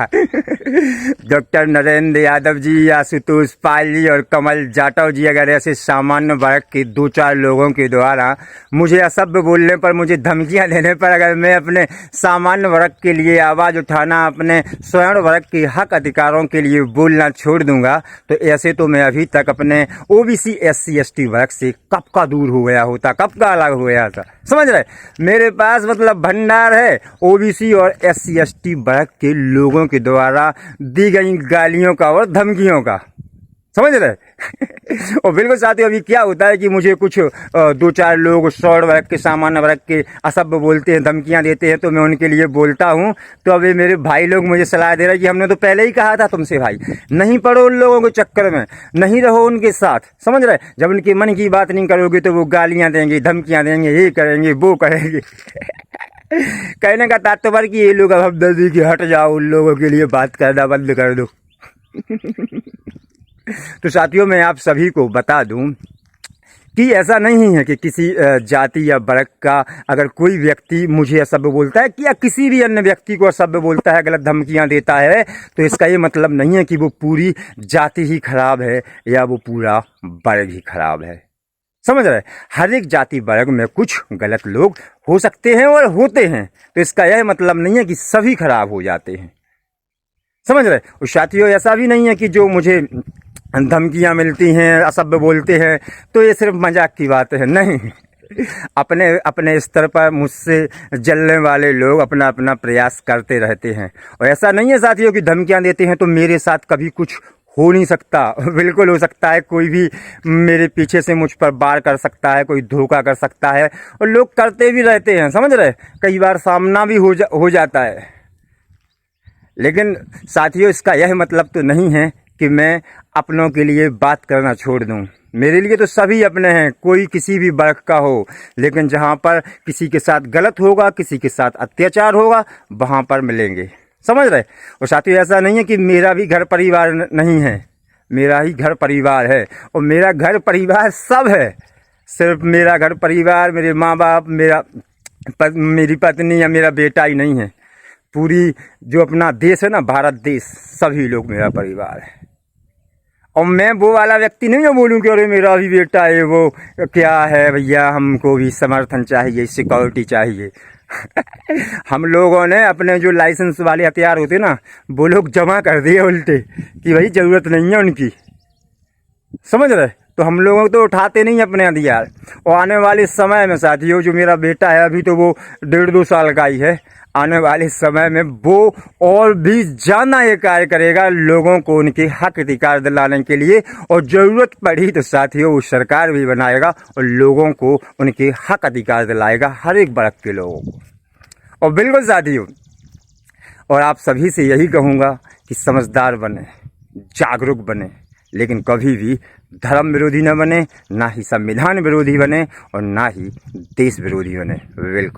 Doctor Narendra Yadav ji, Ashutosh Pal ji और कमल जाटव जी अगर ऐसे सामान्य वर्ग के 2-4 लोगों के द्वारा मुझे असभ्य बोलने पर, मुझे धमकियां देने पर अगर मैं अपने सामान्य वर्ग के लिए आवाज़ उठाना, अपने स्वर्ण वर्ग के हक अधिकारों के लिए बोलना छोड़ दूंगा, तो ऐसे तो मैं अभी तक अपने ओबीसी SC ST वर्ग से कब का दूर हो गया होता, कब का अलग हो गया था। समझ रहे, मेरे पास मतलब भंडार है ओबीसी और SC ST वर्ग के लोगों के द्वारा दी गई गालियों का और धमकियों का। समझ रहे। और बिल्कुल साथियों, अभी क्या होता है कि मुझे कुछ 2-4 लोग स्वर्ण वर्ग के, सामान्य वर्ग के असभ्य बोलते हैं, धमकियां देते हैं, तो मैं उनके लिए बोलता हूं। तो अभी मेरे भाई लोग मुझे सलाह दे रहे हैं कि हमने तो पहले ही कहा था तुमसे भाई, नहीं पड़ो उन लोगों के चक्कर में, नहीं रहो उनके साथ। समझ रहे, जब उनके मन की बात नहीं करोगे तो वो गालियां देंगे, धमकियां देंगे, ये करेंगे, वो करेंगे। कहने का तात्पर्य कि ये लोग अब हमदर्दी की हट जाओ, उन लोगों के लिए बात करना बंद कर दो। तो साथियों, मैं आप सभी को बता दूं कि ऐसा नहीं है कि किसी जाति या वर्ग का अगर कोई व्यक्ति मुझे असभ्य बोलता है कि या किसी भी अन्य व्यक्ति को असभ्य बोलता है, गलत धमकियां देता है, तो इसका ये मतलब नहीं है कि वो पूरी जाति ही खराब है या वो पूरा वर्ग ही खराब है। समझ रहे, हर एक जाति वर्ग में कुछ गलत लोग हो सकते हैं और होते हैं, तो इसका यह मतलब नहीं है कि सभी खराब हो जाते हैं। समझ रहे, और साथियों ऐसा भी नहीं है कि जो मुझे धमकियां मिलती हैं, असभ्य बोलते हैं, तो ये सिर्फ मजाक की बात है, नहीं। अपने अपने स्तर पर मुझसे जलने वाले लोग अपना अपना प्रयास करते रहते हैं। और ऐसा नहीं है साथियों कि धमकियां देते हैं तो मेरे साथ कभी कुछ हो नहीं सकता। बिल्कुल हो सकता है, कोई भी मेरे पीछे से मुझ पर वार कर सकता है, कोई धोखा कर सकता है, और लोग करते भी रहते हैं। समझ रहे, कई बार सामना भी हो जाता है। लेकिन साथियों, इसका यह मतलब तो नहीं है कि मैं अपनों के लिए बात करना छोड़ दूं। मेरे लिए तो सभी अपने हैं, कोई किसी भी वर्ग का हो, लेकिन जहां पर किसी के साथ गलत होगा, किसी के साथ अत्याचार होगा, वहां पर मिलेंगे। समझ रहे, और साथियों ऐसा नहीं है कि मेरा भी घर परिवार नहीं है, मेरा ही घर परिवार है, और मेरा घर परिवार सब है। सिर्फ मेरा घर परिवार, मेरे माँ बाप, मेरी पत्नी या मेरा बेटा ही नहीं है। पूरी जो अपना देश है ना, भारत देश, सभी लोग मेरा परिवार है। और मैं वो वाला व्यक्ति नहीं हूँ बोलूँ कि अरे मेरा भी बेटा है, वो क्या है भैया, हमको भी समर्थन चाहिए, सिक्योरिटी चाहिए। हम लोगों ने अपने जो लाइसेंस वाले हथियार होते ना, वो लोग जमा कर दिए उल्टे, कि भाई जरूरत नहीं है उनकी। समझ रहे, तो हम लोगों तो उठाते नहीं अपने हथियार। और आने वाले समय में साथियों, जो मेरा बेटा है अभी तो वो 1.5-2 साल का ही है, आने वाले समय में वो और भी ज्यादा ये कार्य करेगा लोगों को उनके हक अधिकार दिलाने के लिए। और जरूरत पड़ी तो साथियों वो सरकार भी बनाएगा और लोगों को उनके हक अधिकार दिलाएगा, हर एक वर्ग के लोगों को। और बिल्कुल साथियों, और आप सभी से यही कहूँगा कि समझदार बने, जागरूक बने, लेकिन कभी भी धर्म विरोधी न बने, ना ही संविधान विरोधी बने, और ना ही देश विरोधी बने। बिल्कुल।